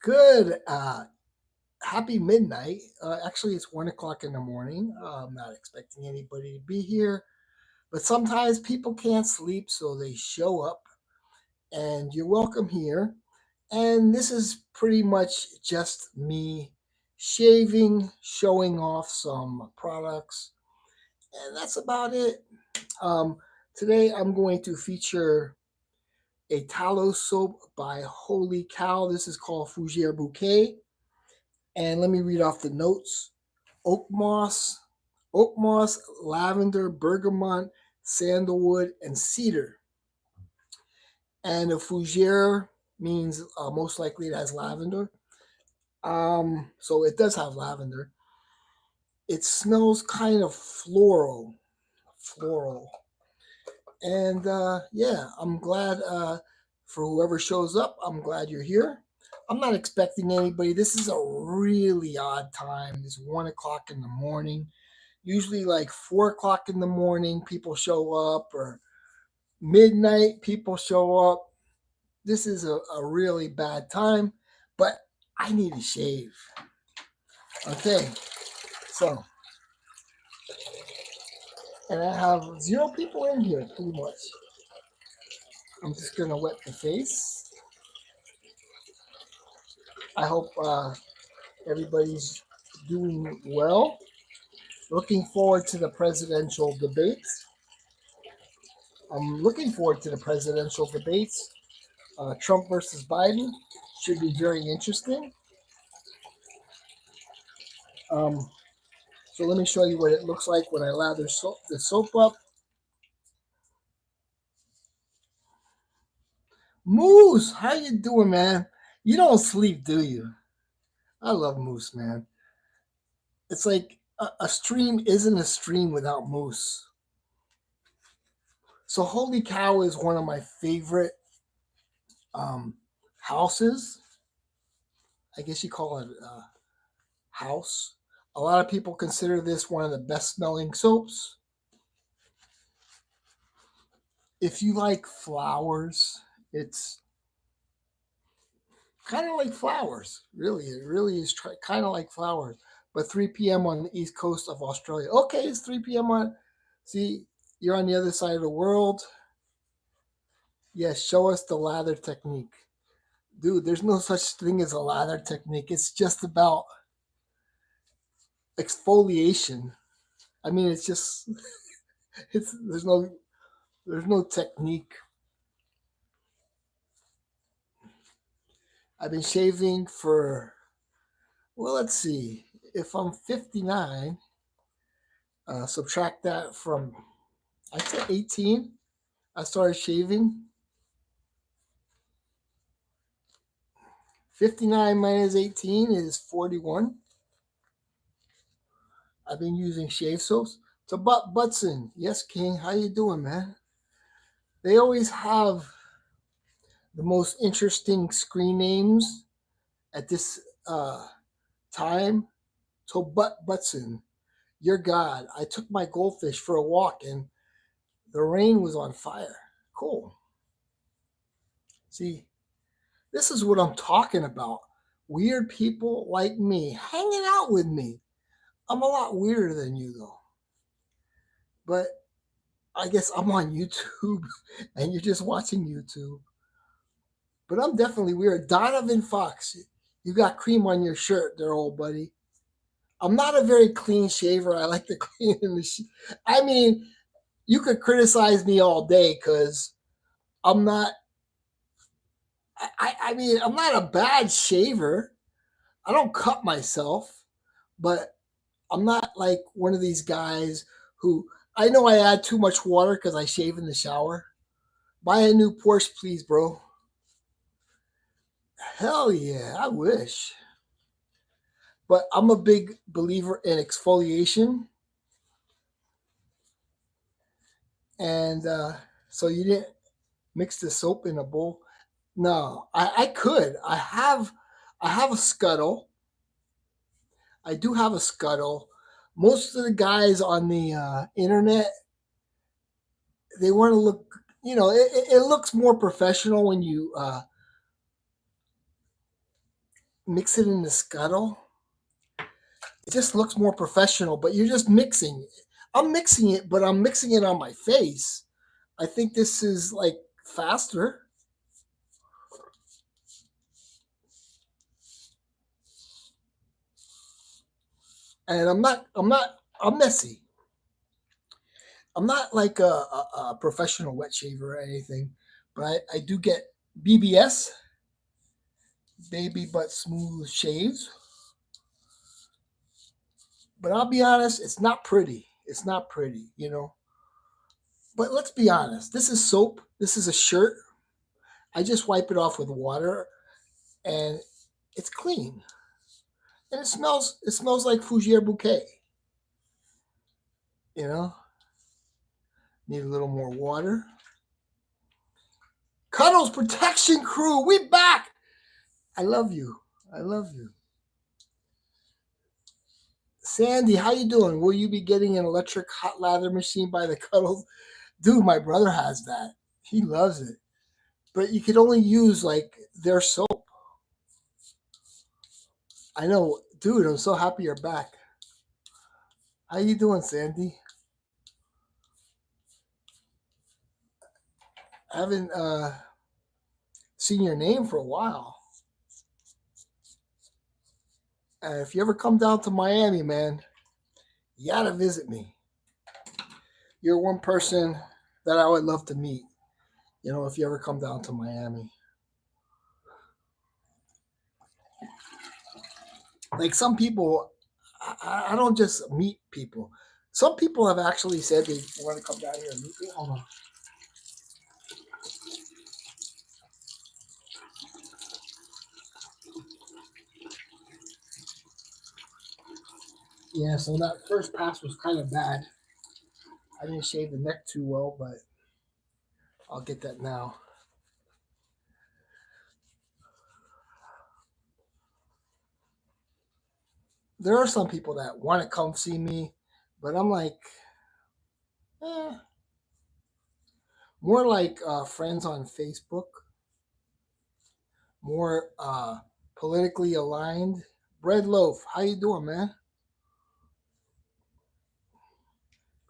Good. Happy midnight. Actually, it's 1 o'clock in the morning. I'm not expecting anybody to be here, but sometimes people can't sleep, so they show up, and you're welcome here. And this is pretty much just me shaving, showing off some products, and that's about it. Um, Today, I'm going to feature a tallow soap by Holy Cow. This is called Fougère Bouquet. And let me read off the notes. Oak moss, oak moss, lavender, bergamot, sandalwood, and cedar. And a fougere means most likely it has lavender. So it does have lavender. It smells kind of floral. And yeah, I'm glad for whoever shows up. I'm glad you're here. I'm not expecting anybody. This is a really odd time. It's 1 o'clock in the morning. Usually, like 4 o'clock in the morning, people show up, or midnight, people show up. This is a really bad time, but I need a shave. Okay, so, and I have zero people in here pretty much. I'm just gonna wet the face. I hope everybody's doing well. Looking forward to the presidential debates. I'm looking forward to the presidential debates. Trump versus Biden should be very interesting. Um, so let me show you what it looks like when I lather the soap up. Moose, how you doing, man? You don't sleep, do you? I love Moose, man. It's like a stream isn't a stream without Moose. So Holy Cow is one of my favorite um, houses. I guess you call it a house. A lot of people consider this one of the best smelling soaps. If you like flowers, it's kind of like flowers. Really, it really is kind of like flowers. But 3 p.m. on the east coast of Australia. Okay, it's 3 p.m. on. See, you're on the other side of the world. Yes, show us the lather technique. Dude, there's no such thing as a lather technique. It's just about exfoliation. I mean, it's just it's there's no technique. I've been shaving for, well, let's see. If I'm 59, subtract that from, I'd say 18. I started shaving. 59 minus 18 is 41. I've been using shave soaps. So Butson, yes, King, how you doing, man? They always have the most interesting screen names at this time. So Butson, you're God. I took my goldfish for a walk and the rain was on fire. Cool. See, this is what I'm talking about. Weird people like me hanging out with me. I'm a lot weirder than you, though. But I guess I'm on YouTube and you're just watching YouTube. But I'm definitely weird. Donovan Fox, you got cream on your shirt there, old buddy. I'm not a very clean shaver. I like to clean in the I mean, you could criticize me all day because I'm not, I mean, I'm not a bad shaver. I don't cut myself, but I'm not like one of these guys who, I know I add too much water because I shave in the shower. Buy a new Porsche, please, bro. Hell yeah, I wish. But I'm a big believer in exfoliation. And so you didn't mix the soap in a bowl? No, I could. I have a scuttle. I do have a scuttle. Most of the guys on the internet, they want to look, it looks more professional when you mix it in the scuttle. It just looks more professional, but you're just mixing. I'm mixing it, but I'm mixing it on my face. I think this is like faster. And I'm messy. I'm not like a professional wet shaver or anything, but I do get BBS, baby butt smooth shaves. But I'll be honest, it's not pretty. It's not pretty, you know. But let's be honest. This is soap. This is a shirt. I just wipe it off with water, and it's clean. And it smells like Fougère Bouquet. You know, need a little more water. Cuddles Protection Crew, we back. I love you. I love you. Sandy, how you doing? Will you be getting an electric hot lather machine by the Cuddles? Dude, my brother has that. He loves it. But you could only use like their soap. I know, dude, I'm so happy you're back. How you doing, Sandy? I haven't seen your name for a while. If you ever come down to Miami, man, you gotta visit me. You're one person that I would love to meet. You know, if you ever come down to Miami. Like some people, I don't just meet people. Some people have actually said they want to come down here and meet me. Hold on. Yeah, so that first pass was kind of bad. I didn't shave the neck too well, but I'll get that now. There are some people that want to come see me, but I'm like, eh, more like friends on Facebook, more politically aligned. Bread Loaf, how you doing, man?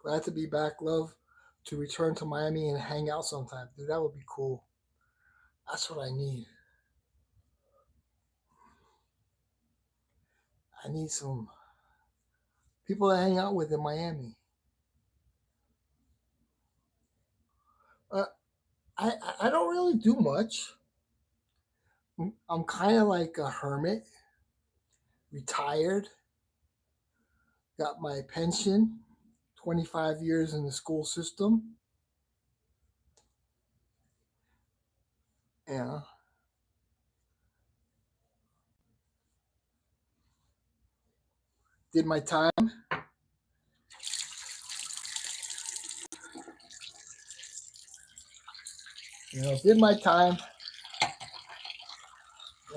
Glad to be back, love. To return to Miami and hang out sometime, dude. That would be cool. That's what I need. I need some people to hang out with in Miami. Uh, I don't really do much. I'm kind of like a hermit, retired, got my pension, 25 years in the school system. Yeah, did my time. Did my time.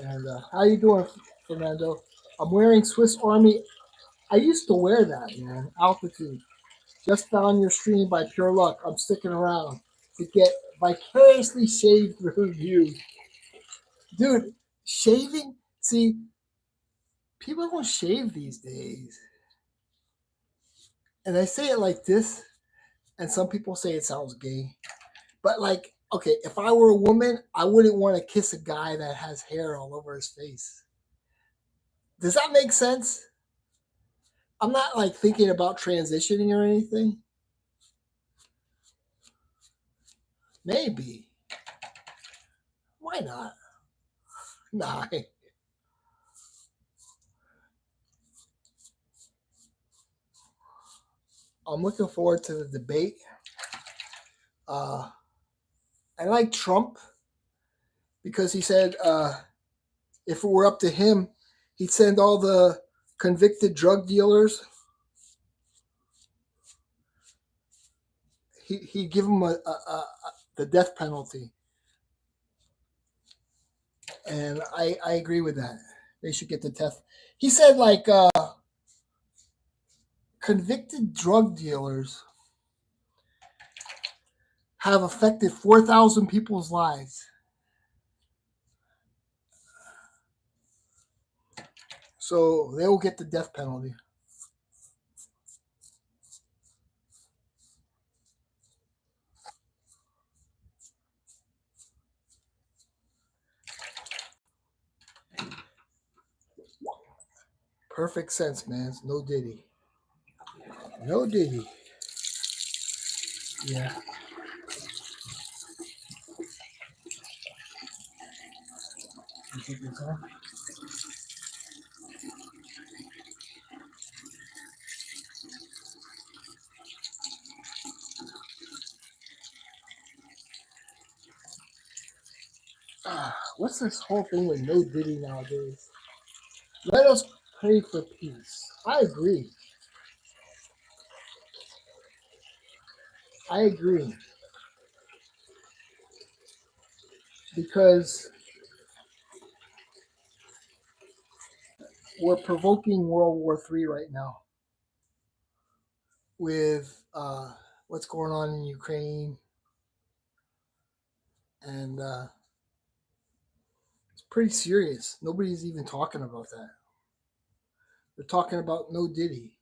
And how you doing, Fernando? I'm wearing Swiss Army. I used to wear that, man. Altitude. Just found your stream by pure luck. I'm sticking around to get vicariously shaved through you. Dude, shaving? See, people don't shave these days. And I say it like this, and some people say it sounds gay. But, like, okay, if I were a woman, I wouldn't want to kiss a guy that has hair all over his face. Does that make sense? I'm not like thinking about transitioning or anything. Maybe. Why not? Nah. I'm looking forward to the debate. Uh, I like Trump because he said if it were up to him, he'd send all the convicted drug dealers. He'd give them the death penalty, and I agree with that. They should get the death. He said like convicted drug dealers have affected 4,000 people's lives. So they will get the death penalty. Perfect sense, man. No Diddy. No Diddy. Yeah. You take your time. What's this whole thing with no Diddy nowadays? Let us pray for peace. I agree. I agree. Because we're provoking World War III right now with what's going on in Ukraine. And it's pretty serious. Nobody's even talking about that. They're talking about no Diddy.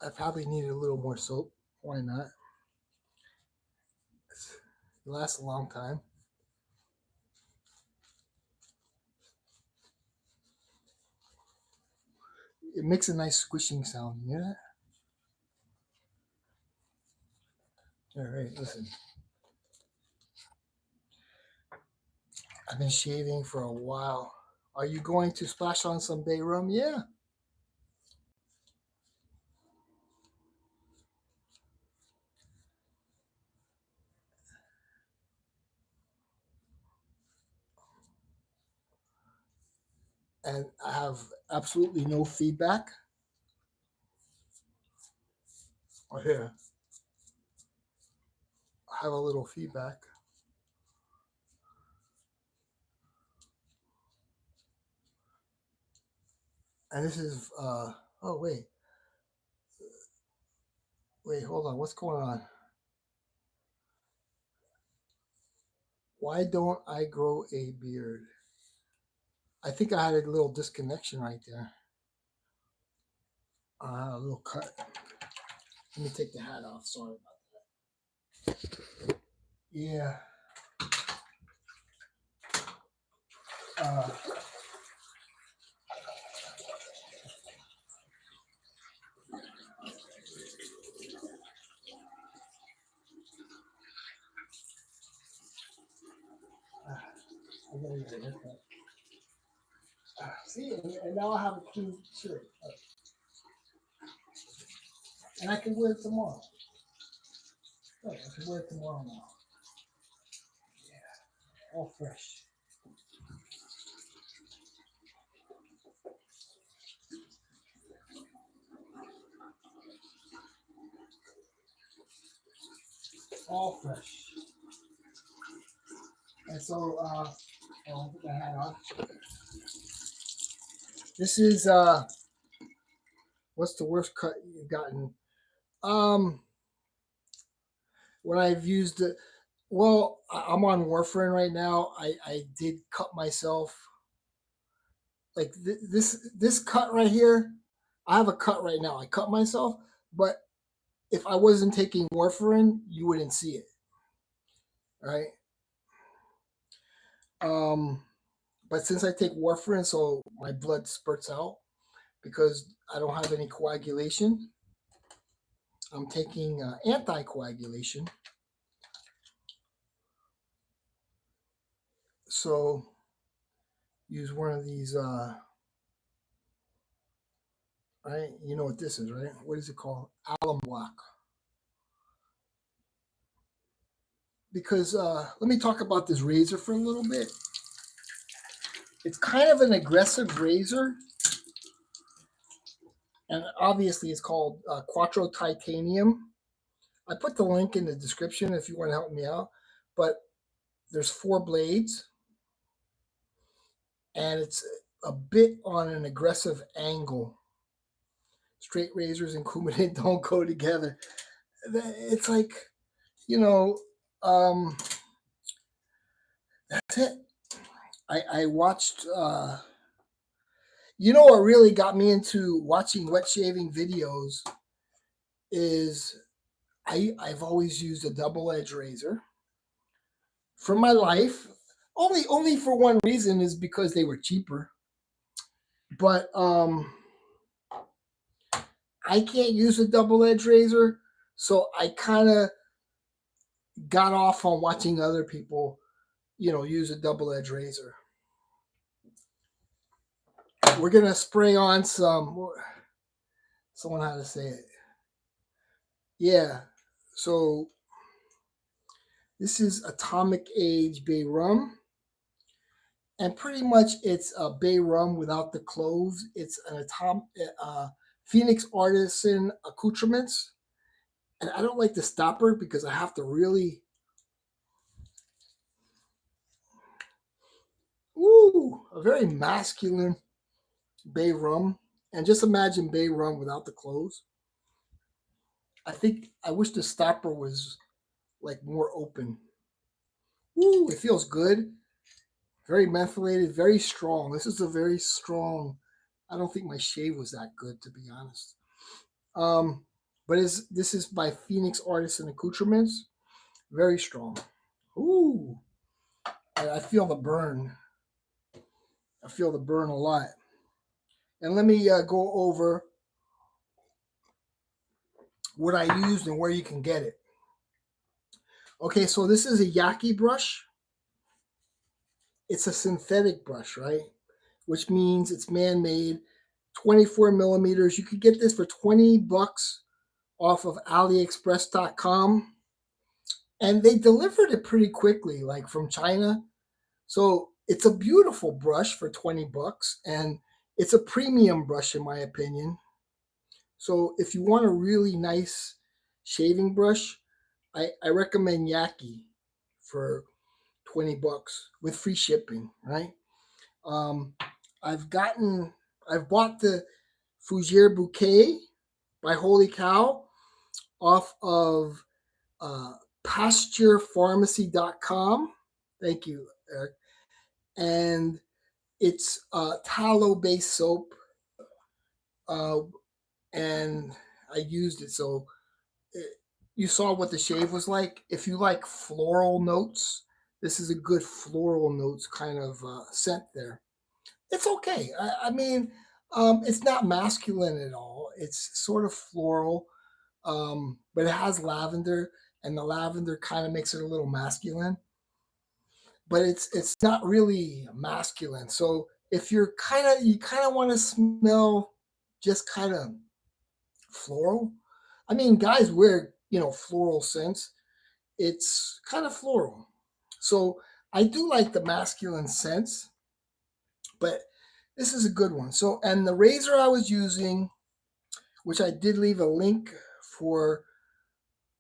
I probably needed a little more soap. Why not? It lasts a long time. It makes a nice squishing sound. You hear that? All right, listen. I've been shaving for a while. Are you going to splash on some bay rum? Yeah. And I have absolutely no feedback. Oh, here. I have a little feedback. And this is, oh, wait. Wait, hold on. What's going on? Why don't I grow a beard? I think I had a little disconnection right there. A little cut. Let me take the hat off. Sorry about that. Yeah. Uh, I gotta get a haircut. See, and now I have a clean shirt. And I can wear it tomorrow. Oh, I can wear it tomorrow now. Yeah, all fresh. All fresh. And so, I'll put the hat on. This is, what's the worst cut you've gotten? When I've used it, well, I'm on warfarin right now. I did cut myself. Like this cut right here, I have a cut right now. I cut myself, but if I wasn't taking warfarin, you wouldn't see it, right? Um, but since I take warfarin, so my blood spurts out because I don't have any coagulation. I'm taking anticoagulation. So use one of these. Right? You know what this is, right? What is it called? Alum block. Because let me talk about this razor for a little bit. It's kind of an aggressive razor, and obviously it's called Quattro Titanium. I put the link in the description if you want to help me out. But there's 4 blades, and it's a bit on an aggressive angle. Straight razors and Coumadin don't go together. It's like, you know, that's it. I watched. You know what really got me into watching wet shaving videos is I've always used a double edge razor for my life. Only for one reason is because they were cheaper. But I can't use a double edge razor, so I kind of got off on watching other people, use a double edge razor. We're gonna spray on some. Someone had to say it. Yeah. So this is Atomic Age Bay Rum, and pretty much it's a bay rum without the cloves. It's an Phoenix Artisan accoutrements, and I don't like the stopper because I have to really. Ooh, a very masculine bay rum, and just imagine bay rum without the cloves. I wish the stopper was like more open. Ooh, it feels good. Very mentholated, very strong. This is a very strong. I don't think my shave was that good, to be honest. Um, but this is by Phoenix Artisan Accoutrements. Very strong. Ooh, I feel the burn. I feel the burn a lot. And let me go over what I used and where you can get it. Okay, so this is a Yaki brush. It's a synthetic brush, right? Which means it's man-made, 24 millimeters. You could get this for $20 off of AliExpress.com, and they delivered it pretty quickly, like from China. So it's a beautiful brush for $20, and it's a premium brush in my opinion. So if you want a really nice shaving brush, I recommend Yaki for $20 with free shipping, right? Um, I've gotten, I've bought the Fougère Bouquet by Holy Cow off of uh, pasturepharmacy.com. Thank you, Eric. And it's tallow based soap. Uh, and I used it. So it, you saw what the shave was like. If you like floral notes, this is a good floral notes kind of scent there. It's okay. I mean, it's not masculine at all. It's sort of floral, but it has lavender, and the lavender kind of makes it a little masculine. But it's not really masculine. So if you kind of want to smell just kind of floral. I mean, guys wear floral scents. It's kind of floral. So I do like the masculine scents, but this is a good one. So, and the razor I was using, which I did leave a link for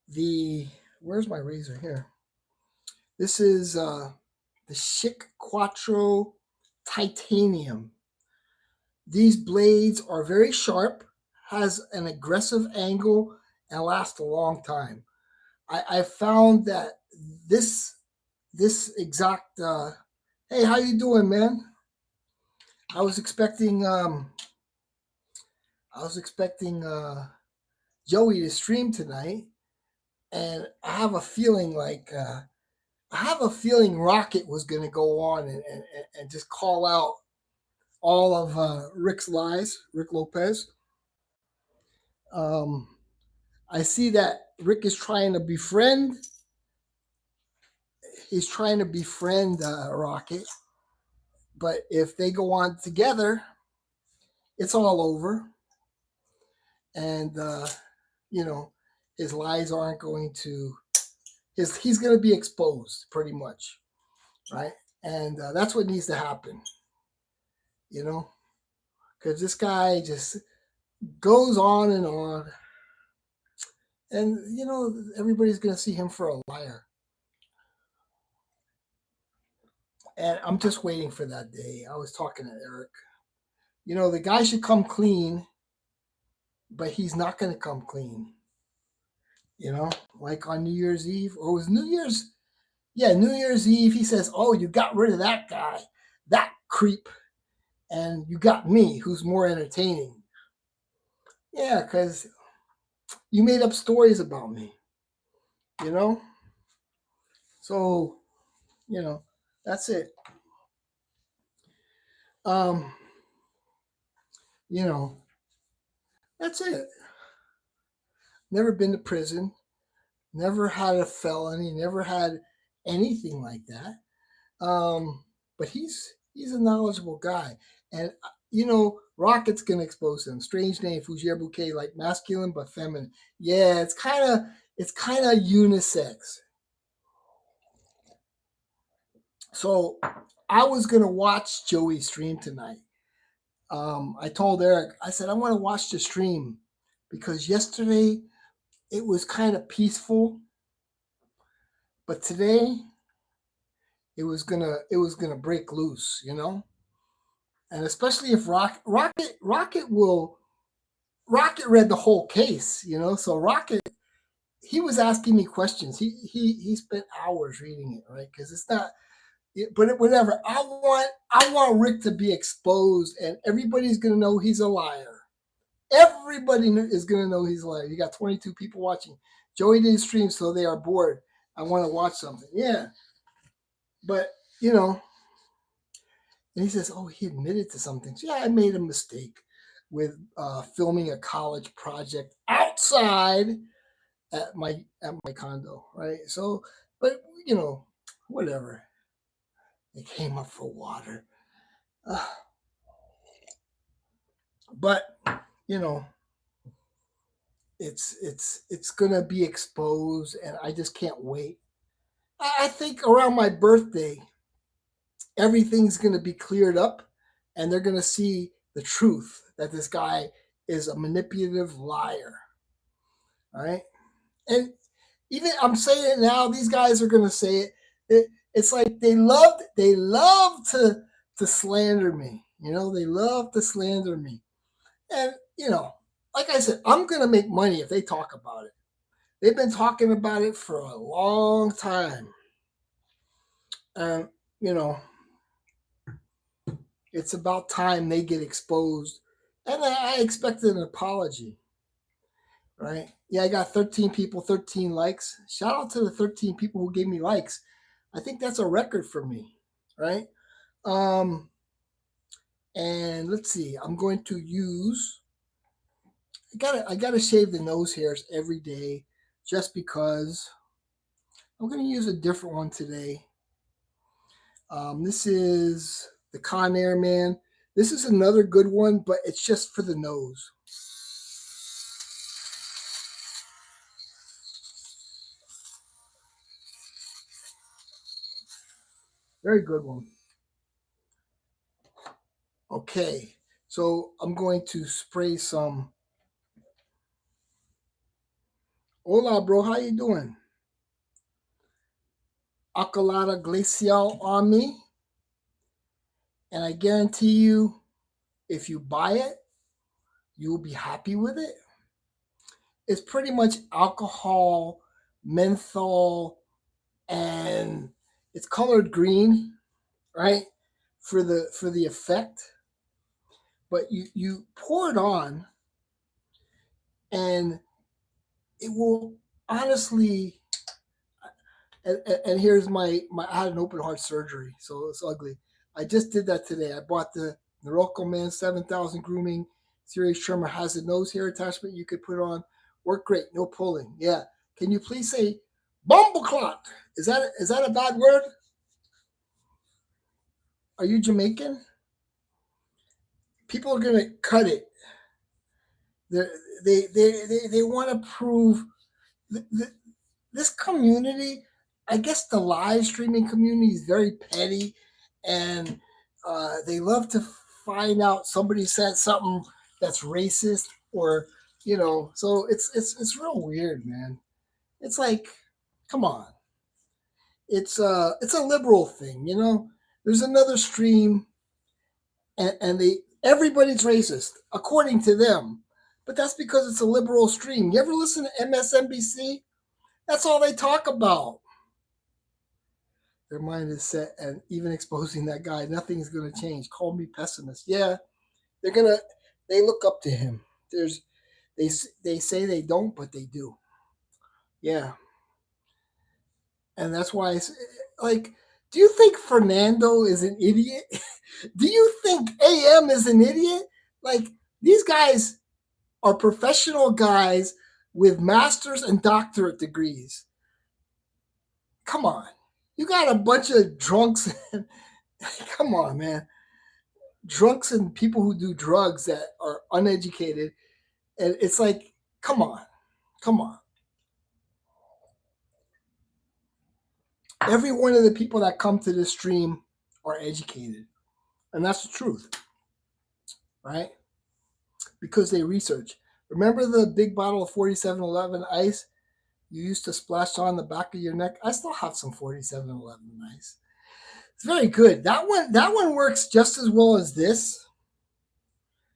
the, where's my razor here? This is the Schick Quattro Titanium. These blades are very sharp, has an aggressive angle, and last a long time. I found that this this exact hey, how you doing, man? I was expecting I was expecting Joey to stream tonight, and I have a feeling Rocket was going to go on and just call out all of Rick's lies, Rick Lopez. Um, I see that Rick is trying to befriend. He's trying to befriend Rocket, but if they go on together, it's all over, and you know his lies aren't going to. He's going to be exposed pretty much, right? And that's what needs to happen, you know, because this guy just goes on, and everybody's going to see him for a liar. And I'm just waiting for that day. I was talking to Eric. The guy should come clean, but he's not going to come clean. Like on New Year's Eve, or it was New Year's. Yeah, New Year's Eve. He says, "Oh, you got rid of that guy." creep, and you got me, who's more entertaining. Yeah, because you made up stories about me, you know? So, you know, that's it. Um, you know, that's it. Never been to prison, never had a felony, never had anything like that. But he's a knowledgeable guy, and Rocket's gonna expose him. Strange name, Fougère Bouquet, like masculine but feminine. Yeah, it's kind of unisex. So I was gonna watch Joey's stream tonight. I told Eric, I said I want to watch the stream because yesterday it was kind of peaceful, but today it was gonna break loose, and especially if Rocket read the whole case, So Rocket, he was asking me questions. He spent hours reading it, right? Because it's not. But whatever. I want Rick to be exposed, and everybody's gonna know he's a liar. Everybody is gonna know he's a liar. You got 22 people watching. Joey didn't stream, so they are bored. I want to watch something. Yeah, but you know, and he says, "Oh, he admitted to some things." Yeah, I made a mistake with filming a college project outside at my condo, right? So, but whatever. They came up for water, uh, but you know, it's gonna be exposed, and I just can't wait. I think around my birthday, everything's gonna be cleared up, and they're gonna see the truth that this guy is a manipulative liar. All right, and even I'm saying it now, these guys are gonna say it. It's like they love to slander me. They love to slander me. And like I said, I'm gonna make money if they talk about it. They've been talking about it for a long time. And you know, it's about time they get exposed. And I expected an apology, right? Yeah, I got 13 people, 13 likes. Shout out to the 13 people who gave me likes. I think that's a record for me, right? Um, and let's see. I'm going to use. I gotta shave the nose hairs every day, just because. I'm gonna use a different one today. This is the Con Air Man. This is another good one, but it's just for the nose. Very good one. Okay, so I'm going to spray some. Hola, bro. How you doing? Accolada Glacial on me, and I guarantee you, if you buy it, you will be happy with it. It's pretty much alcohol, menthol, and it's colored green, right? For the effect. But you pour it on, and it will honestly. And here's my I had an open heart surgery, so it's ugly. I just did that today. I bought the Morocco Man 7000 grooming series trimmer. Has a nose hair attachment you could put on. Work great, no pulling. Yeah. Can you please say bumbleclot? Is that a bad word? Are you Jamaican? People are gonna cut it. They're, they want to prove this community. I guess the live streaming community is very petty, and they love to find out somebody said something that's racist, or So it's real weird, man. It's like, come on, it's a liberal thing, There's another stream, and everybody's racist according to them, but that's because it's a liberal stream. You ever listen to MSNBC? That's all they talk about. Their mind is set, and even exposing that guy, nothing's going to change. Call me pessimist. Yeah, they're gonna. They look up to him. There's, they say they don't, but they do. Yeah, and that's why like, do you think Fernando is an idiot? Do you think AM is an idiot? Like, these guys are professional guys with master's and doctorate degrees. Come on. You got a bunch of drunks. Come on, man. Drunks and people who do drugs that are uneducated. And it's like, come on. Come on. Every one of the people that come to this stream are educated. And that's the truth. Right? Because they research. Remember the big bottle of 4711 ice you used to splash on the back of your neck? I still have some 4711 ice. It's very good. That one works just as well as this.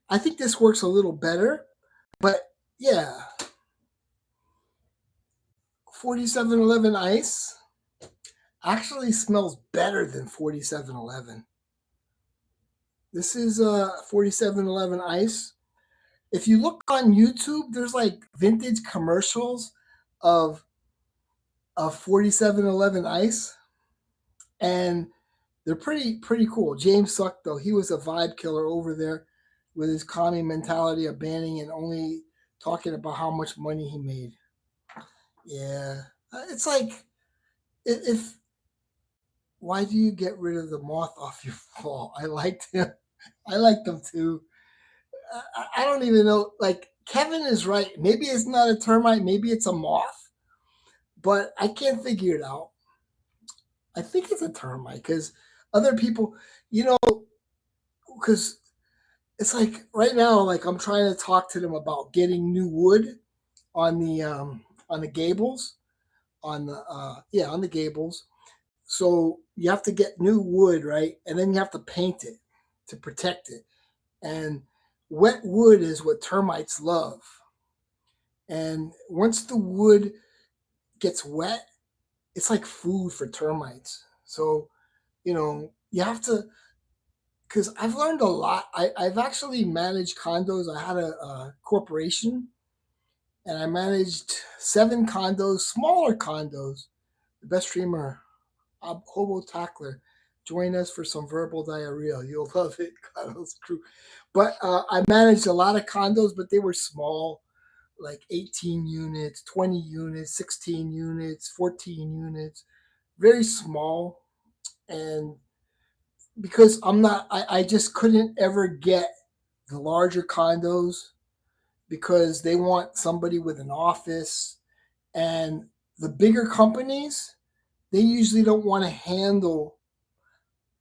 I think this works a little better, but yeah. 4711 ice actually smells better than 4711. This is 4711 ice. If you look on YouTube, there's like vintage commercials of 4711 ice, and they're pretty cool. James Suck, though, he was a vibe killer over there with his commie mentality of banning and only talking about how much money he made. Yeah, it's like, if why do you get rid of the moth off your fall? I liked him. I liked them too. I don't even know. Like, Kevin is right. Maybe it's not a termite. Maybe it's a moth, but I can't figure it out. I think it's a termite because other people, you know, because it's like right now, like, I'm trying to talk to them about getting new wood on the gables, on the on the gables. So you have to get new wood, right? And then you have to paint it to protect it. And wet wood is what termites love. And once the wood gets wet, it's like food for termites. So, you have to, because I've learned a lot. I've actually managed condos. I had a corporation, and I managed 7 condos, smaller condos. The best streamer, Hobo Tackler. Join us for some verbal diarrhea. You'll love it, Condos crew. But I managed a lot of condos, but they were small, like 18 units, 20 units, 16 units, 14 units, very small. And because I just couldn't ever get the larger condos because they want somebody with an office. And the bigger companies, they usually don't want to handle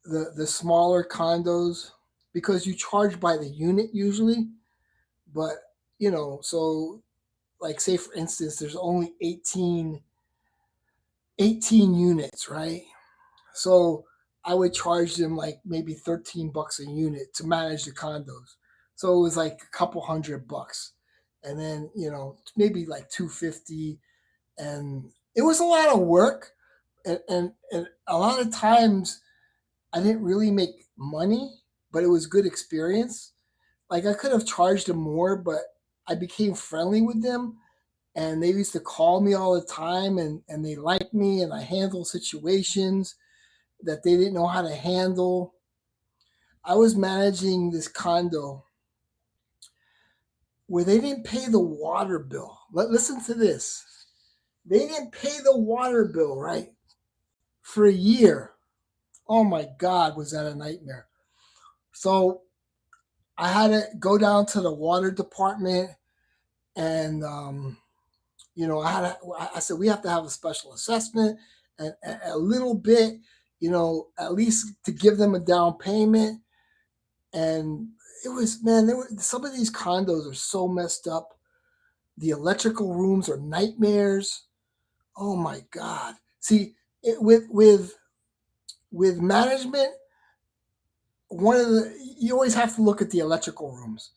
the smaller condos because you charge by the unit usually. But, so, like, say for instance, there's only 18 units, right? So I would charge them like maybe $13 a unit to manage the condos. So it was like a couple $100. And then, maybe like 250. And it was a lot of work. And a lot of times I didn't really make money, but it was good experience. Like, I could have charged them more, but I became friendly with them, and they used to call me all the time, and they liked me, and I handled situations that they didn't know how to handle. I was managing this condo where they didn't pay the water bill. Listen to this. They didn't pay the water bill, right? For a year. Oh my God, was that a nightmare. So I had to go down to the water department, and I said we have to have a special assessment and a little bit, at least to give them a down payment. And it was, man, some of these condos are so messed up. The electrical rooms are nightmares. Oh my God. See, with management, you always have to look at the electrical rooms,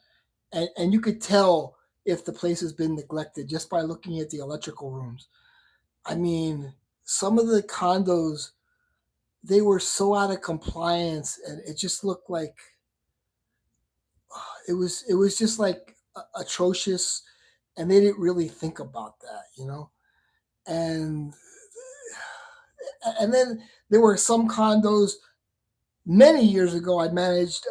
and you could tell if the place has been neglected just by looking at the electrical rooms. I mean, some of the condos, they were so out of compliance, and it just looked like it was just like atrocious, and they didn't really think about that, and then there were some condos many years ago. I managed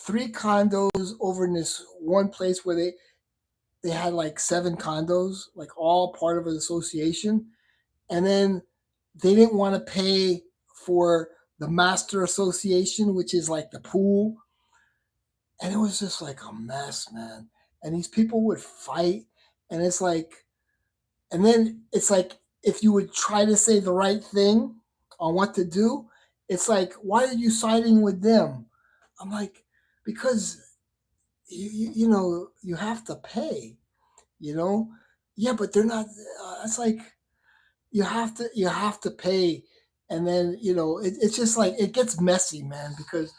three condos over in this one place where they had like seven condos, like all part of an association, and then they didn't want to pay for the master association, which is like the pool, and it was just like a mess, man. And these people would fight, and it's like, and then it's like, if you would try to say the right thing on what to do, it's like, why are you siding with them? I'm like, because you have to pay, you know. Yeah, but they're not. It's like you have to pay, and then it's just like it gets messy, man. Because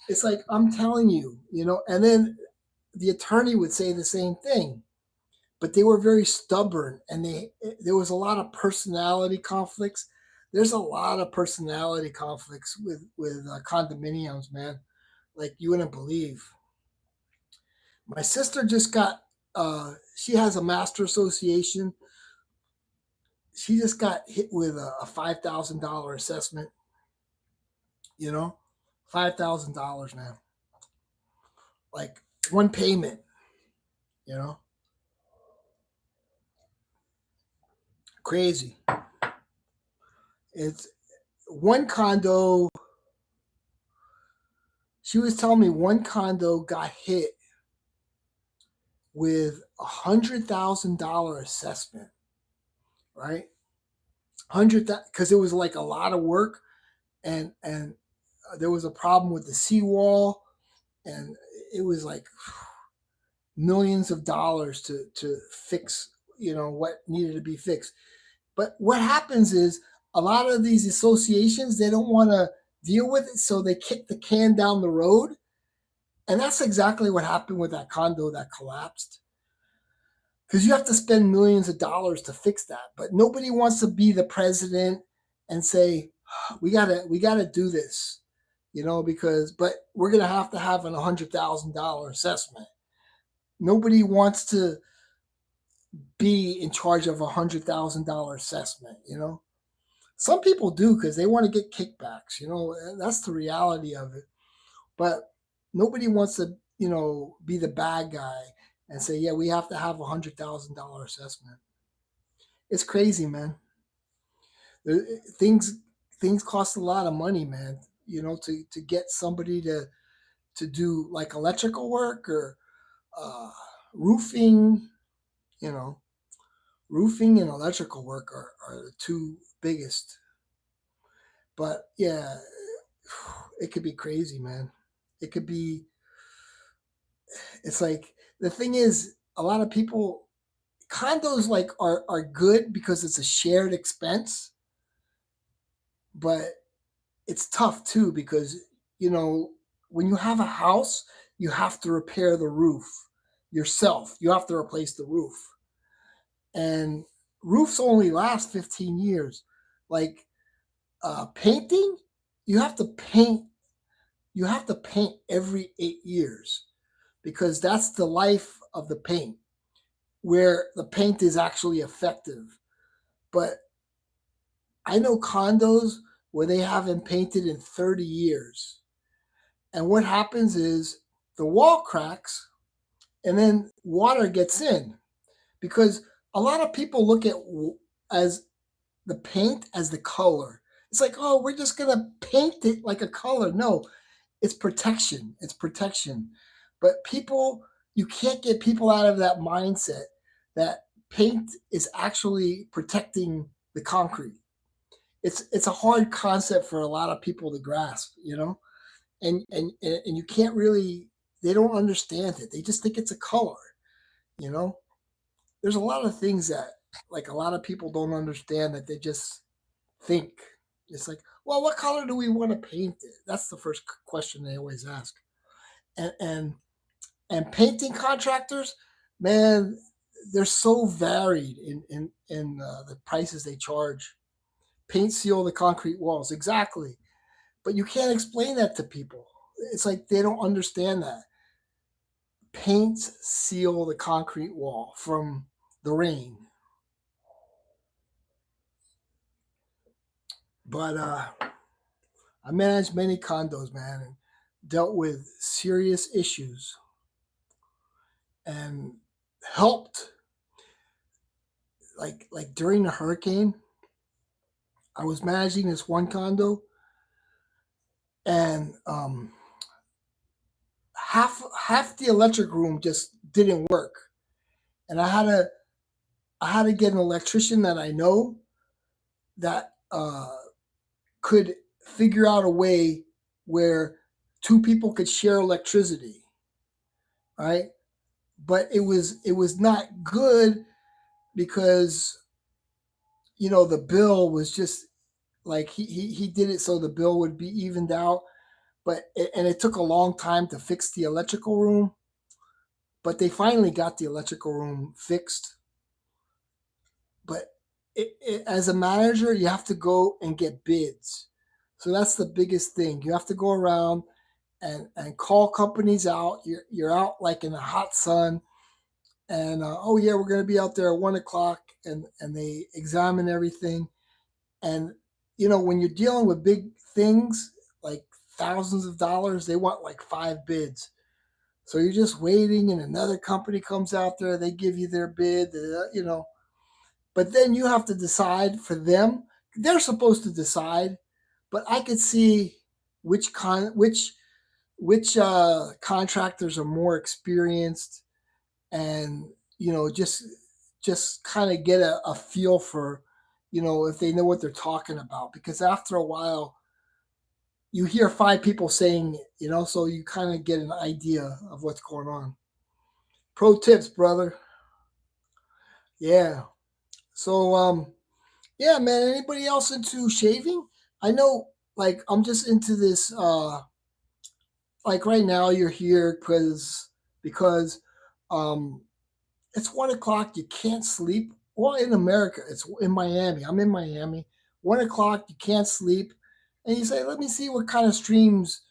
it's like, I'm telling you, and then the attorney would say the same thing, but they were very stubborn, and there was a lot of personality conflicts. There's a lot of personality conflicts with condominiums, man. Like, you wouldn't believe. My sister just got. She has a master association. She just got hit with a $5,000 assessment. You know, $5,000, man. Like, one payment. You know, crazy. It's one condo. She was telling me one condo got hit with $100,000 assessment, right? 100, because it was like a lot of work, and there was a problem with the seawall, and it was like millions of dollars to fix, what needed to be fixed. But what happens is, a lot of these associations, they don't want to deal with it, so they kick the can down the road. And that's exactly what happened with that condo that collapsed. Because you have to spend millions of dollars to fix that, but nobody wants to be the president and say, we gotta do this, because but we're gonna have an $100,000 assessment. Nobody wants to be in charge of $100,000 assessment. Some people do, because they want to get kickbacks. That's the reality of it. But nobody wants to, be the bad guy and say, yeah, we have to have $100,000 assessment. It's crazy, man. There- things things cost a lot of money, man. To get somebody to do like electrical work, or uh, roofing. You know, roofing and electrical work are the two biggest. But yeah, it could be crazy, man. It could be. It's like, the thing is, a lot of people, condos like are good because it's a shared expense, but it's tough too, because you know when you have a house, you have to repair the roof yourself. You have to replace the roof, and roofs only last 15 years. Like, painting, you have to paint. You have to paint every 8 years, because that's the life of the paint, where the paint is actually effective. But I know condos where they haven't painted in 30 years. And what happens is, the wall cracks, and then water gets in, because a lot of people look at as the paint as the color. It's like, oh, we're just going to paint it like a color. No, it's protection. It's protection. But people, you can't get people out of that mindset that paint is actually protecting the concrete. It's a hard concept for a lot of people to grasp. And you can't really. They don't understand it. They just think it's a color. You know, there's a lot of things that, like, a lot of people don't understand, that they just think. It's like, well, what color do we want to paint it? That's the first question they always ask. And painting contractors, man, they're so varied in the prices they charge. paint seal the concrete walls. Exactly. But you can't explain that to people. It's like they don't understand that. Paint seal the concrete wall from the rain. But I managed many condos, man, and dealt with serious issues and helped. Like during the hurricane, I was managing this one condo, and half the electric room just didn't work, and I had to get an electrician that I know that could figure out a way where two people could share electricity, right? But it was not good because the bill was just like he did it so the bill would be evened out. And it took a long time to fix the electrical room, but they finally got the electrical room fixed. But as a manager, you have to go and get bids. So that's the biggest thing. You have to go around and call companies out. You're out like in the hot sun, and oh yeah, we're going to be out there at 1 o'clock, and they examine everything. And when you're dealing with big things like thousands of dollars, they want like five bids. So you're just waiting, and another company comes out there. They give you their bid. But then you have to decide for them. They're supposed to decide, but I could see which contractors are more experienced, and just kind of get a feel for if they know what they're talking about, because after a while you hear five people saying it, so you kind of get an idea of what's going on. Pro tips, brother. Yeah. So yeah, man, anybody else into shaving? I know, like, I'm just into this like right now you're here because um it's 1 o'clock. You can't sleep. Well, in America, it's in Miami. I'm in Miami. 1 o'clock, you can't sleep, and you say, "Let me see what kind of streams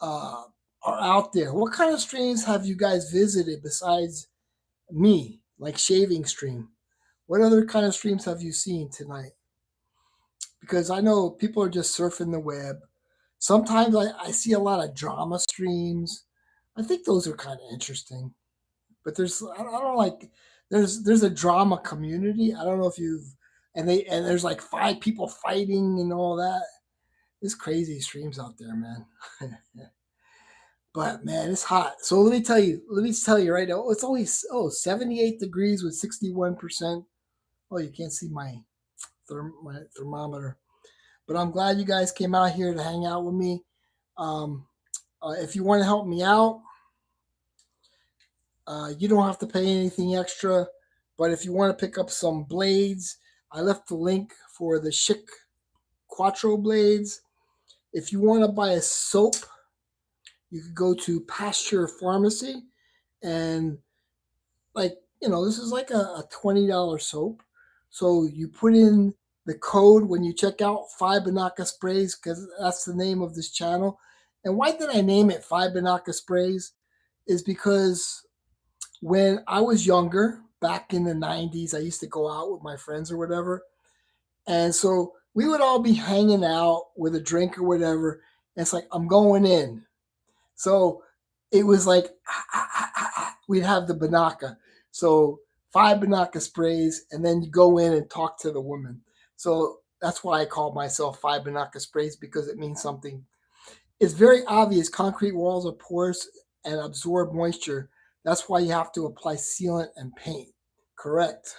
uh, are out there. What kind of streams have you guys visited besides me, like shaving stream? What other kind of streams have you seen tonight? Because I know people are just surfing the web. Sometimes I see a lot of drama streams. I think those are kind of interesting. But I don't like there's a drama community. I don't know if you've and there's like five people fighting and all that. There's crazy streams out there, man. But man, it's hot. So let me tell you right now. It's only 78 degrees with 61%. Oh, you can't see my thermometer. But I'm glad you guys came out here to hang out with me. Um, if you want to help me out, you don't have to pay anything extra, but if you want to pick up some blades, I left the link for the Chic Quattro blades. If you want to buy a soap, you could go to Pasture Pharmacy, and this is like a $20 soap. So you put in the code when you check out Five Binaca Sprays, because that's the name of this channel. And why did I name it Five Binaca Sprays? Is because when I was younger, back in the 90s, I used to go out with my friends or whatever. And so we would all be hanging out with a drink or whatever. And it's like, I'm going in. So it was like, we'd have the Binaca. So five Binaca sprays, and then you go in and talk to the woman. So that's why I call myself Five Binaca Sprays, because it means something. It's very obvious concrete walls are porous and absorb moisture. That's why you have to apply sealant and paint. Correct.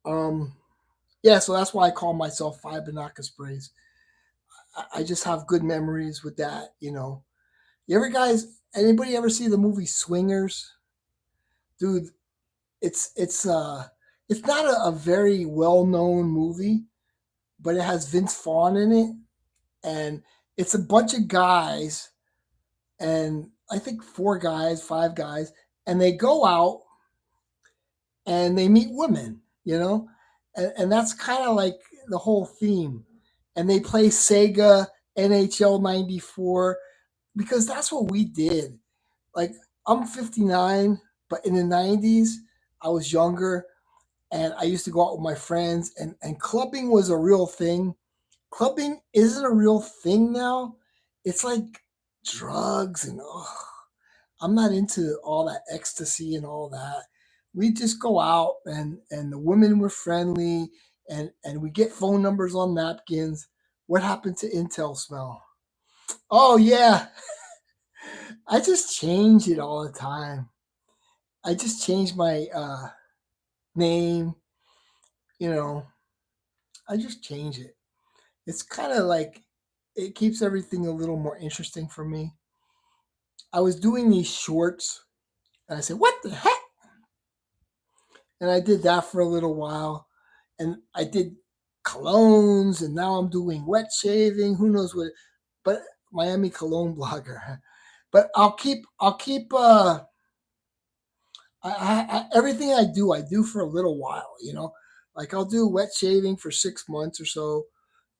Um, yeah, so that's why I call myself Five Banaka Sprays. I just have good memories with that. You ever guys, anybody ever see the movie Swingers? Dude, it's not a very well known movie, but it has Vince Vaughn in it, and it's a bunch of guys, and I think four guys, five guys, and they go out and they meet women, And that's kind of like the whole theme. And they play Sega NHL 94 because that's what we did. Like, I'm 59, but in the 90s, I was younger and I used to go out with my friends, and clubbing was a real thing. Clubbing isn't a real thing now. It's like drugs and I'm not into all that ecstasy and all that. We just go out and the women were friendly and we get phone numbers on napkins. What happened to Intel smell? Oh yeah, I just change it all the time. I just change my name. You know, I just change it. It's kind of like it keeps everything a little more interesting for me. I was doing these shorts and I said, "What the heck?" And I did that for a little while, and I did colognes, and now I'm doing wet shaving. Who knows what? But Miami cologne blogger. But I'll keep. Everything I do for a little while. Like I'll do wet shaving for 6 months or so,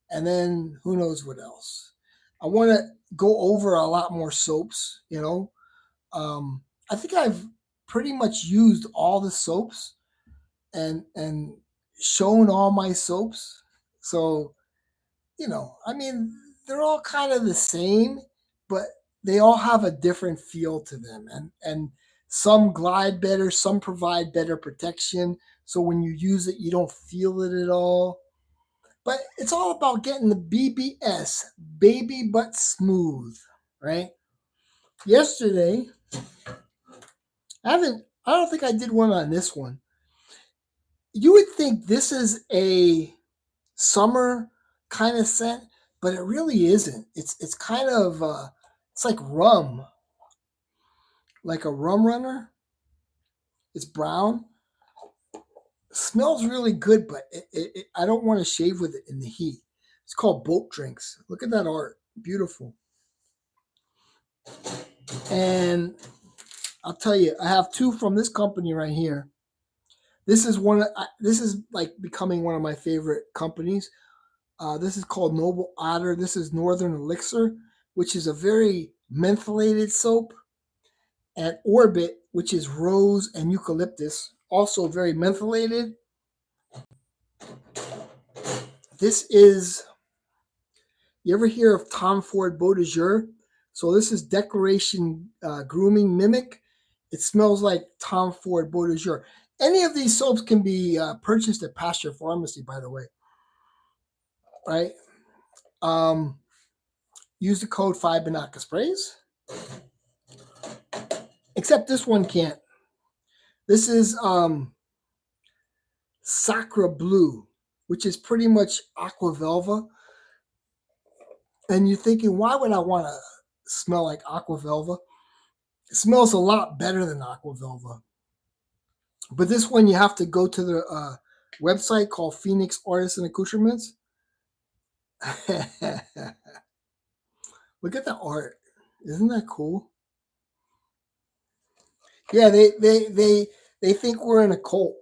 and then who knows what else. I want to go over a lot more soaps. I think I've pretty much used all the soaps and shown all my soaps. So, I mean, they're all kind of the same, but they all have a different feel to them. And some glide better, some provide better protection. So when you use it, you don't feel it at all. But it's all about getting the BBS, baby but smooth, right? Yesterday, I don't think I did one on this one. You would think this is a summer kind of scent, but it really isn't. It's kind of it's like rum, like a rum runner. It's brown. Smells really good, but I don't want to shave with it in the heat. It's called Boat Drinks. Look at that art, beautiful. And I'll tell you, I have two from this company right here. This is This is like becoming one of my favorite companies. This is called Noble Otter. This is Northern Elixir, which is a very mentholated soap, and Orbit, which is rose and eucalyptus, also very mentholated. This is, you ever hear of Tom Ford Lavender? So this is Declaration Grooming Mimic. It smells like Tom Ford Lavender. Any of these soaps can be purchased at Pasture Pharmacy, by the way, right? Um, Use the code 5Binaca Sprays. Except this one can't. This is Sacra Blue, which is pretty much Aqua Velva. And you're thinking, why would I want to smell like Aqua Velva? It smells a lot better than Aqua Velva. But this one, you have to go to the website called Phoenix Artists and Accoutrements. Look at the art. Isn't that cool? Yeah, they think we're in a cult.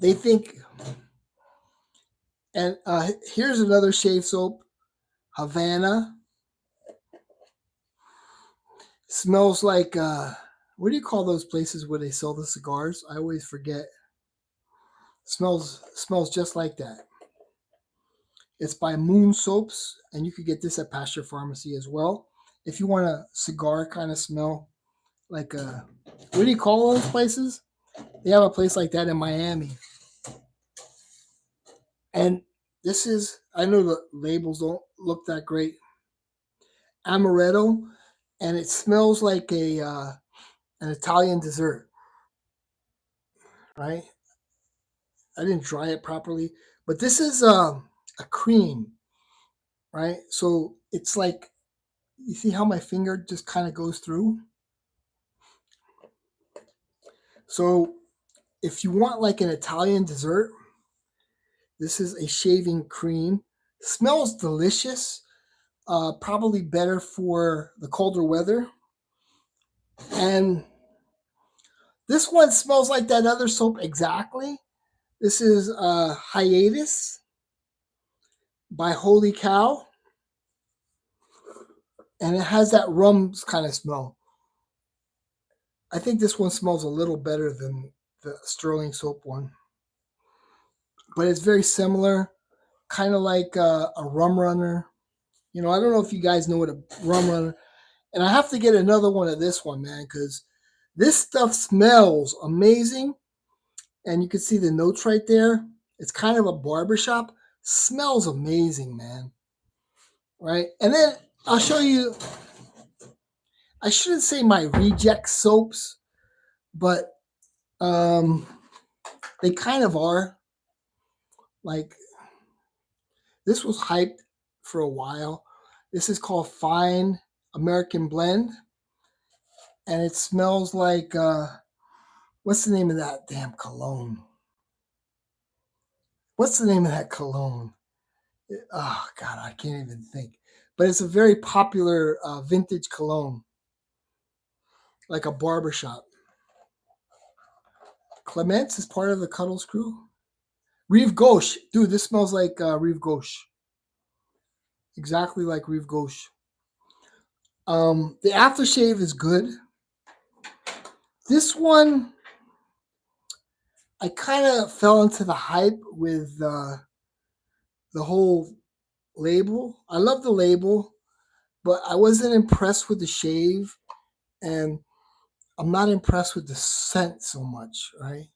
They think, and here's another shave soap, Havana. Smells like what do you call those places where they sell the cigars? I always forget. Smells just like that. It's by Moon Soaps, and you could get this at Pasture Pharmacy as well. If you want a cigar kind of smell, like what do you call those places? They have a place like that in Miami. And this is, I know the labels don't look that great. Amaretto, and it smells like an Italian dessert, right? I didn't dry it properly, but this is a cream, right? So it's like, you see how my finger just kind of goes through. So if you want like an Italian dessert, this is a shaving cream. Smells delicious. Probably better for the colder weather. And this one smells like that other soap exactly. This is Hiatus by Holy Cow. And it has that rum kind of smell. I think this one smells a little better than the Sterling soap one. But it's very similar, kind of like a rum runner. You know, I don't know if you guys know what a rum runner. And I have to get another one of this one, man, because this stuff smells amazing. And you can see the notes right there. It's kind of a barbershop. Smells amazing, man. Right? And then I'll show you. I shouldn't say my reject soaps, but they kind of are. Like, this was hyped for a while. This is called Fine American Blend. And it smells like, what's the name of that damn cologne? What's the name of that cologne? Oh, God, I can't even think. But it's a very popular vintage cologne. Like a barbershop. Clements is part of the Cuddles crew. Rive Gauche. Dude, this smells like Rive Gauche. Exactly like Rive Gauche. The aftershave is good. This one, I kind of fell into the hype with the whole label. I love the label, but I wasn't impressed with the shave, and I'm not impressed with the scent so much, right?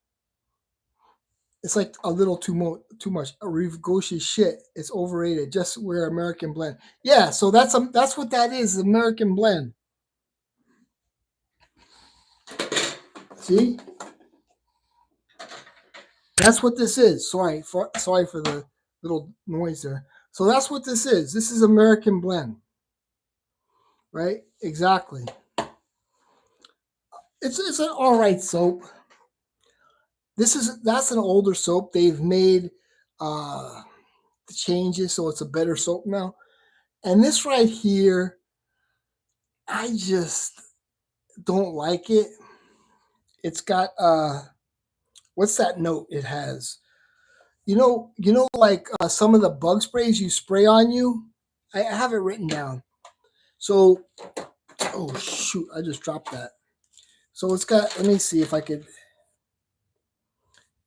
It's like a little too much. Rive Gauche is shit. It's overrated. Just wear American Blend. Yeah, so that's what that is, American Blend. See? That's what this is. Sorry for the little noise there. So that's what this is. This is American Blend. Right? Exactly. It's an all right soap. That's an older soap. They've made the changes, so it's a better soap now. And this right here, I just don't like it. It's got what's that note it has? You know, like some of the bug sprays you spray on you. I have it written down. So, oh shoot, I just dropped that. So it's got. Let me see if I could.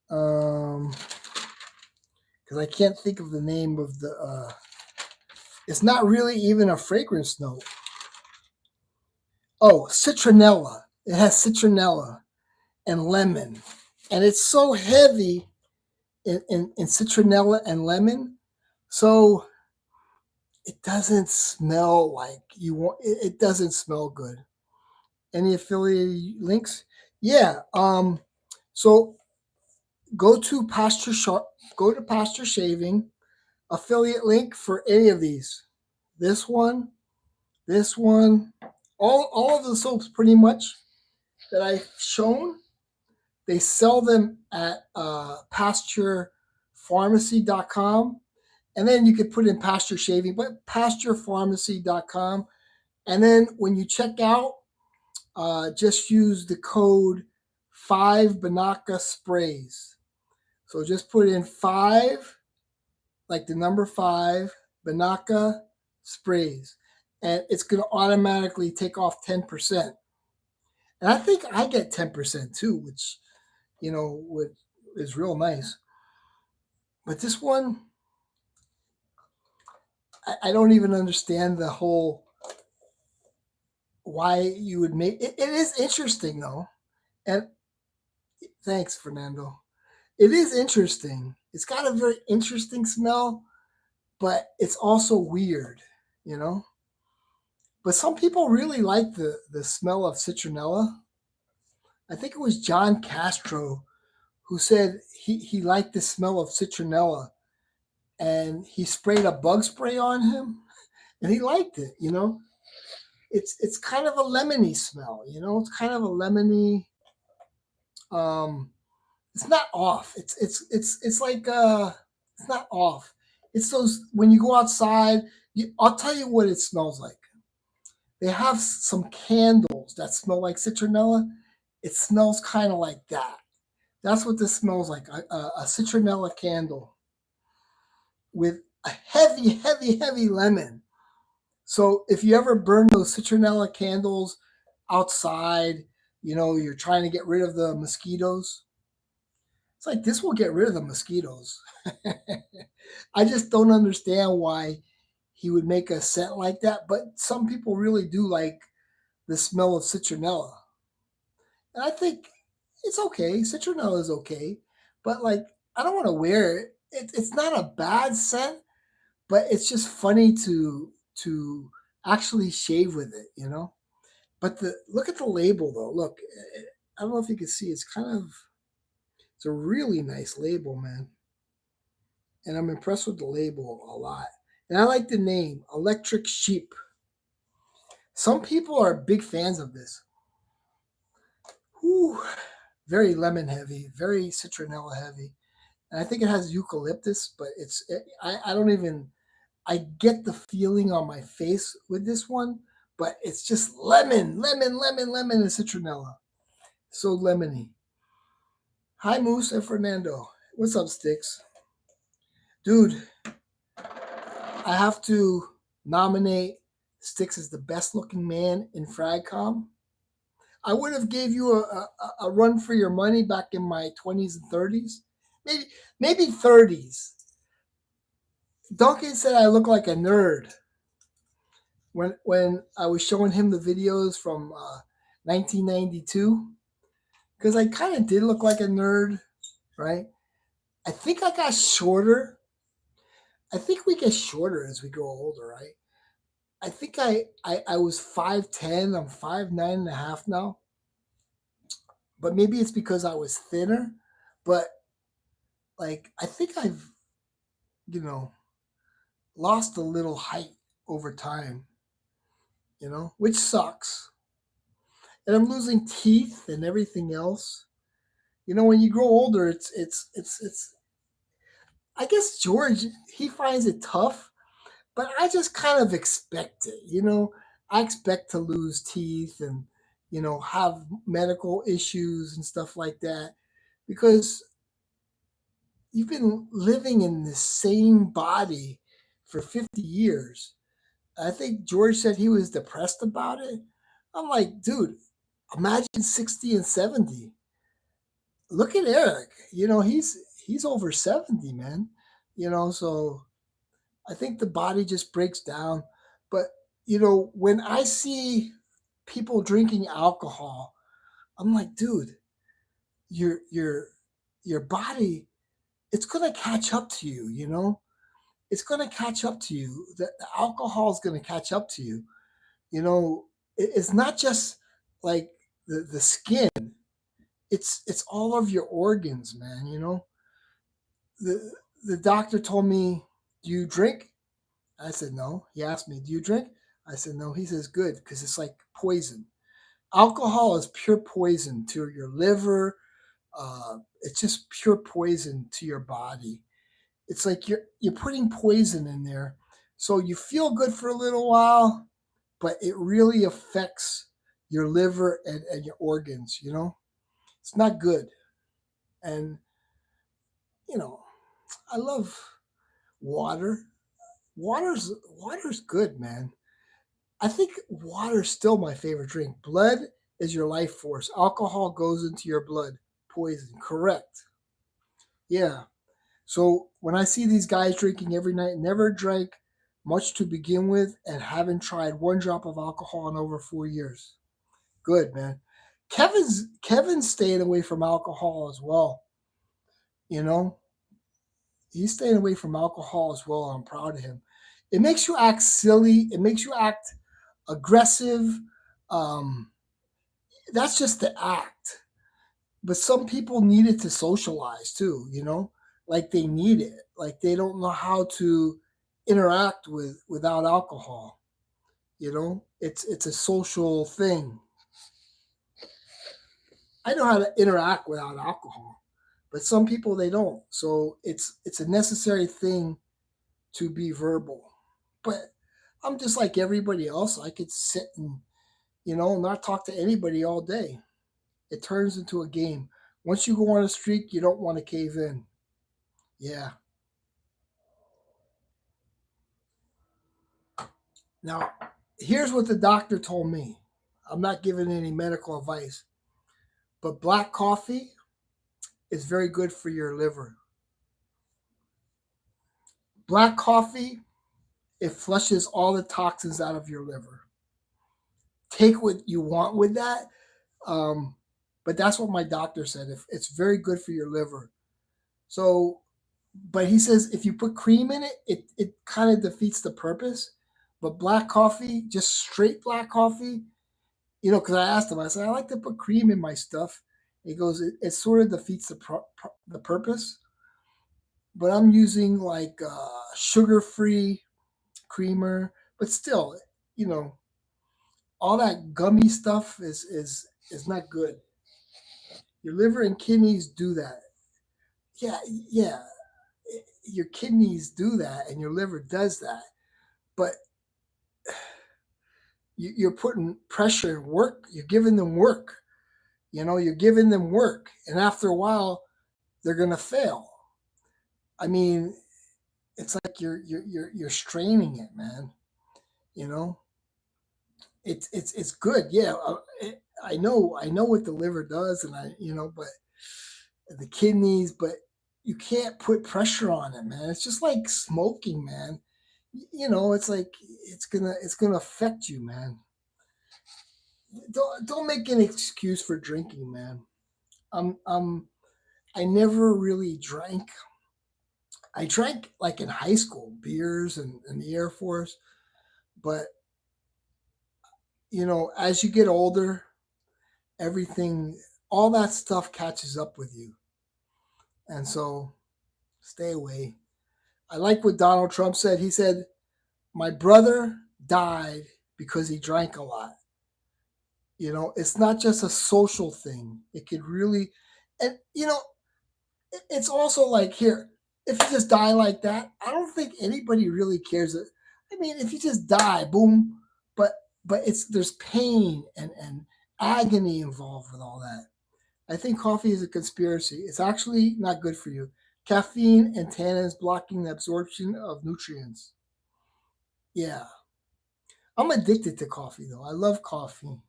Because I can't think of the name of the. It's not really even a fragrance note. Oh, citronella. It has citronella and lemon, and it's so heavy in citronella and lemon, so it doesn't smell like you want. It doesn't smell good. Any affiliate links? Yeah. So go to Pasture Shaving, affiliate link for any of these. This one, all of the soaps pretty much that I've shown. They sell them at pasturepharmacy.com. And then you could put in Pasture Shaving, but pasturepharmacy.com. And then when you check out, just use the code 5 Binaca sprays. So just put in 5, like the number 5, Binaca sprays. And it's going to automatically take off 10%. And I think I get 10% too, which, is real nice. But this one, I don't even understand the whole why you would make it. It is interesting though. And thanks, Fernando. It is interesting. It's got a very interesting smell, but it's also weird, you know? But some people really like the smell of citronella. I think it was John Castro who said he liked the smell of citronella, and he sprayed a bug spray on him and he liked it, you know? It's kind of a lemony smell, you know? It's kind of a lemony it's not off. It's like it's not off. It's those when you go outside, I'll tell you what it smells like. They have some candles that smell like citronella. It smells kind of like that. That's what this smells like. A citronella candle with a heavy, heavy, heavy lemon. So if you ever burn those citronella candles outside, you're trying to get rid of the mosquitoes. It's like this will get rid of the mosquitoes. I just don't understand why he would make a scent like that, but some people really do like the smell of citronella. And I think it's okay. Citronella is okay, but like I don't want to wear it. It's not a bad scent, but it's just funny to actually shave with it. But the look at the label though. Look, I don't know if you can see. It's a really nice label, man, and I'm impressed with the label a lot. And I like the name, Electric Sheep. Some people are big fans of this. Whew, very lemon heavy, very citronella heavy, and I think it has eucalyptus, but I don't even I get the feeling on my face with this one, but it's just lemon, lemon, lemon, lemon, and citronella. So lemony. Hi, Moose and Fernando. What's up, Sticks? Dude, I have to nominate Sticks as the best looking man in Fragcom. I would have gave you a run for your money back in my 20s and 30s. Maybe 30s. Duncan said I look like a nerd when I was showing him the videos from 1992, because I kind of did look like a nerd, right? I think I got shorter. I think we get shorter as we grow older, right? I think I was 5'10". I'm 5'9.5" now, but maybe it's because I was thinner. But like I think I've you know lost a little height over time, which sucks. And I'm losing teeth and everything else. When you grow older, it's. I guess George he finds it tough, but I just kind of expect it. I expect to lose teeth and have medical issues and stuff like that because you've been living in the same body for 50 years. I think George said he was depressed about it. I'm like, dude, imagine 60 and 70. Look at Eric. He's over 70, man. So I think the body just breaks down. But when I see people drinking alcohol, I'm like, dude, your your body, it's gonna catch up to you. It's gonna catch up to you. The alcohol is gonna catch up to you. It's not just like the skin. It's all of your organs, man. The the doctor told me, "Do you drink?" I said no. He asked me, "Do you drink?" I said no. He says good because it's like poison. Alcohol is pure poison to your liver. It's just pure poison to your body. It's like you're putting poison in there, so you feel good for a little while, but it really affects your liver and your organs. It's not good. And you know, I love water. Water's good, man. I think water's still my favorite drink. Blood is your life force. Alcohol goes into your blood. Poison. Correct. Yeah. So when I see these guys drinking every night, never drank much to begin with, and haven't tried one drop of alcohol in over 4 years. Good, man. Kevin's staying away from alcohol as well. You know, he's staying away from alcohol as well. I'm proud of him. It makes you act silly. It makes you act aggressive. Um, that's just the act. But some people need it to socialize too. Like they need it. Like they don't know how to interact without alcohol. It's a social thing. I know how to interact without alcohol, but some people they don't. So it's a necessary thing to be verbal. But I'm just like everybody else. I could sit and not talk to anybody all day. It turns into a game. Once you go on a streak, you don't want to cave in. Yeah. Now, here's what the doctor told me. I'm not giving any medical advice, but black coffee is very good for your liver. Black coffee, it flushes all the toxins out of your liver. Take what you want with that. Um, but that's what my doctor said. If it's very good for your liver. So, but he says if you put cream in it, it kind of defeats the purpose. But black coffee, just straight black coffee, because I asked him, I said I like to put cream in my stuff. He goes, it sort of defeats the purpose. But I'm using like sugar free creamer, but still, you know, all that gummy stuff is not good. Your liver and kidneys do that. Yeah, yeah. Your kidneys do that, and your liver does that. But you're putting pressure and work. You're giving them work. You're giving them work, and after a while, they're gonna fail. I mean, it's like you're straining it, man. You know, it's good. Yeah, I know what the liver does, and but the kidneys, but you can't put pressure on it, man. It's just like smoking, man. It's like it's gonna affect you, man. Don't make an excuse for drinking, man. I never really drank. I drank like in high school, beers and the Air Force, but as you get older, everything, all that stuff catches up with you, and so stay away. I like what Donald Trump said. He said, "My brother died because he drank a lot." It's not just a social thing. It could really, and it's also like here, if you just die like that, I don't think anybody really cares. I mean, if you just die, boom, but there's pain and agony involved with all that. I think coffee is a conspiracy. It's actually not good for you. Caffeine and tannins blocking the absorption of nutrients. Yeah, I'm addicted to coffee though. I love coffee,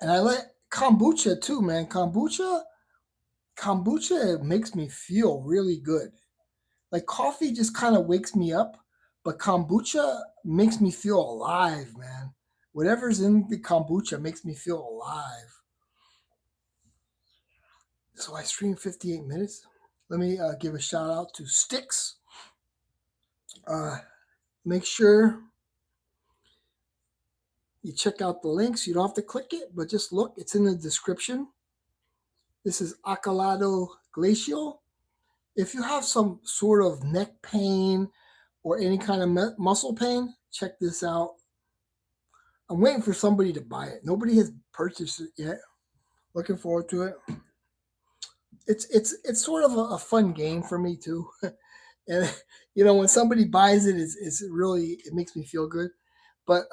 and I like kombucha too, man. Kombucha makes me feel really good. Like coffee just kind of wakes me up, but kombucha makes me feel alive, man. Whatever's in the kombucha makes me feel alive. So I streamed 58 minutes. Let me give a shout out to Sticks. Uh, Make sure you check out the links. You don't have to click it, but just look. It's in the description. This is Acalado Glacial. If you have some sort of neck pain or any kind of muscle pain, check this out. I'm waiting for somebody to buy it. Nobody has purchased it yet. Looking forward to it. It's sort of a fun game for me too. And when somebody buys it, it's really, it makes me feel good. But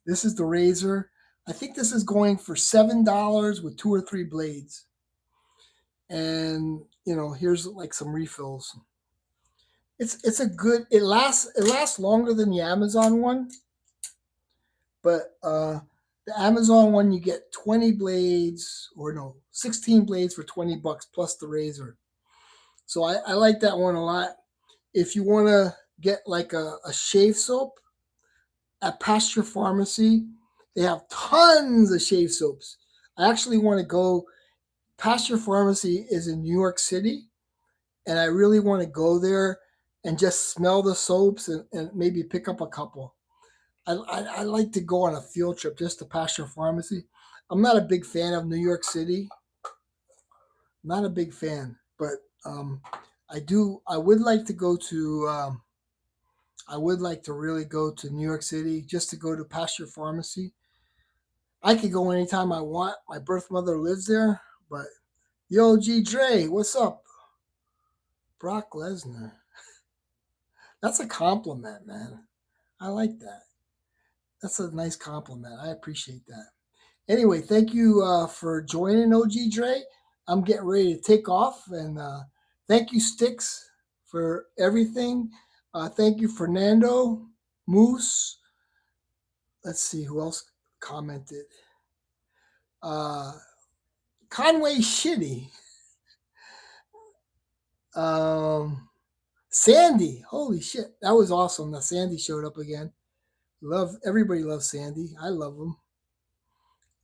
this is the razor. I think this is going for $7 with 2 or 3 blades. And here's like some refills. It's a good. It lasts longer than the Amazon one, but the Amazon one you get 20 blades, or no, 16 blades for $20 plus the razor. So I like that one a lot. If you want to get like a shave soap at Pasture Pharmacy, they have tons of shave soaps. I actually want to go. Pasture Pharmacy is in New York City, and I really want to go there and just smell the soaps and maybe pick up a couple. I like to go on a field trip just to Pasture Pharmacy. I'm not a big fan of New York City. Not a big fan, but I do. I would like to go to. I would like to really go to New York City just to go to Pasture Pharmacy. I could go anytime I want. My birth mother lives there, but yo, G Dre, what's up? Brock Lesnar. That's a compliment, man. I like that. That's a nice compliment. I appreciate that. Anyway, thank you for joining, OG Dre. I'm getting ready to take off, and thank you, Sticks, for everything. Thank you, Fernando, Moose. Let's see who else commented. Uh, Conway Shitty. Sandy. Holy shit, that was awesome. That Sandy showed up again. Love everybody loves Sandy. I love him,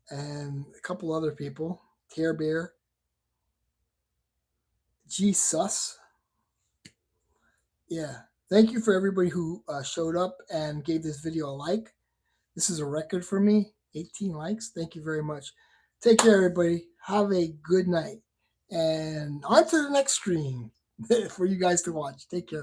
and a couple other people. Care Bear. Jesus. Yeah. Thank you for everybody who showed up and gave this video a like. This is a record for me. 18 likes. Thank you very much. Take care, everybody. Have a good night. And on to the next stream for you guys to watch. Take care.